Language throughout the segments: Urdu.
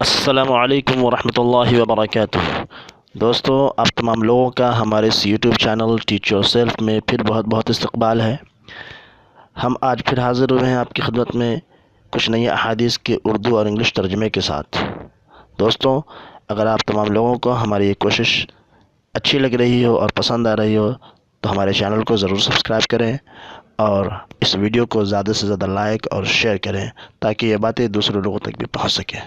السلام علیکم ورحمۃ اللہ وبرکاتہ۔ دوستو، آپ تمام لوگوں کا ہمارے اس YouTube channel teach yourself میں پھر بہت بہت استقبال ہے۔ ہم آج پھر حاضر ہوئے ہیں آپ کی خدمت میں کچھ نئی احادیث کے اردو اور انگلش ترجمے کے ساتھ۔ دوستو، اگر آپ تمام لوگوں کو ہماری یہ کوشش اچھی لگ رہی ہو اور پسند آ رہی ہو تو ہمارے چینل کو ضرور سبسکرائب کریں اور اس ویڈیو کو زیادہ سے زیادہ لائک اور شیئر کریں تاکہ یہ باتیں دوسرے لوگوں تک بھی پہنچ سکیں۔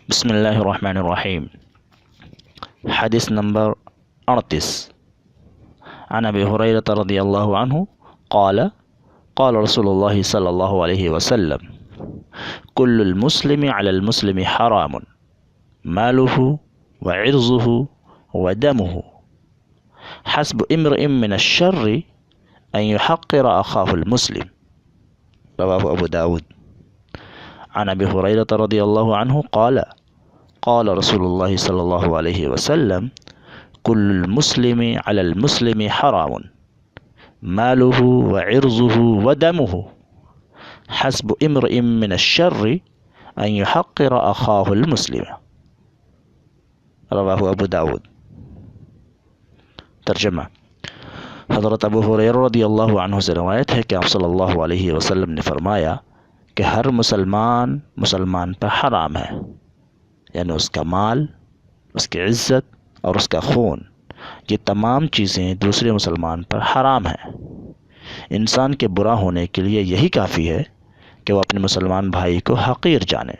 بسم اللہ الرحمن الرحیم۔ حدیث نمبر 38، عن ابی ہریرہ رضی اللہ عنہ قال قال رسول اللہ صلی اللہ علیہ وسلم کل المسلم علی المسلم حرام مالہ وعرضہ ودمہ حسب امرئ من الشر ان يحقر اخاه المسلم، رواہ ابو داود۔ عن ابی ہریرہ رضی اللہ عنہ قال قال رسول اللہ صلی اللہ علیہ وسلم کل المسلم علی المسلم حرام مالہ وعرضہ ودمہ حسب امرئ من الشر ان يحقر اخاہ المسلم، رواہ ابو داود۔ ترجمہ: حضرت ابو ہریرہ رضی اللہ عنہ سے روایت ہے کہ آپ صلی اللہ علیہ وسلم نے فرمایا کہ ہر مسلمان پر حرام ہے، یعنی اس کا مال، اس کی عزت اور اس کا خون، یہ تمام چیزیں دوسرے مسلمان پر حرام ہیں۔ انسان کے برا ہونے کے لیے یہی کافی ہے کہ وہ اپنے مسلمان بھائی کو حقیر جانے۔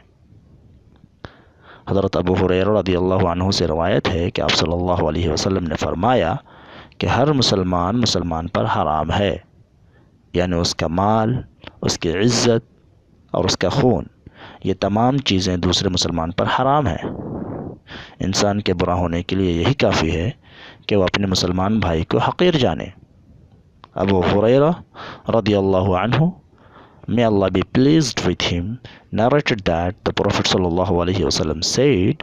حضرت ابو ہریرہ رضی اللہ عنہ سے روایت ہے کہ آپ صلی اللہ علیہ وسلم نے فرمایا کہ ہر مسلمان پر حرام ہے، یعنی اس کا مال، اس کی عزت اور اس کا خون، یہ تمام چیزیں دوسرے مسلمان پر حرام ہیں۔ انسان کے برا ہونے کے لیے یہی کافی ہے کہ وہ اپنے مسلمان بھائی کو حقیر جانے۔ ابو ہریرہ رضی اللہ عنہ may Allah be pleased with him narrated that the Prophet sallallahu alaihi wasallam said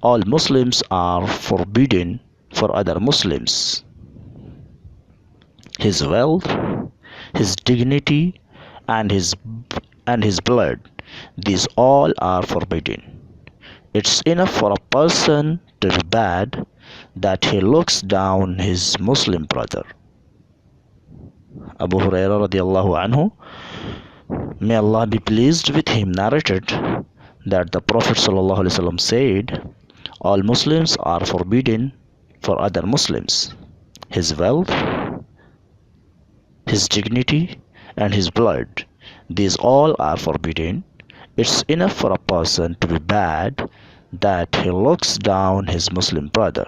all Muslims are forbidden for other Muslims. His wealth, his dignity and his blood, these all are forbidden. It's enough for a person to be bad that he looks down his Muslim brother. Abu Hurairah radiallahu anhu, may Allah be pleased with him, narrated that the Prophet sallallahu alaihi wasallam said, all Muslims are forbidden for other Muslims. His wealth, his dignity and his blood, these all are forbidden. It's enough for a person to be bad that he looks down his Muslim brother.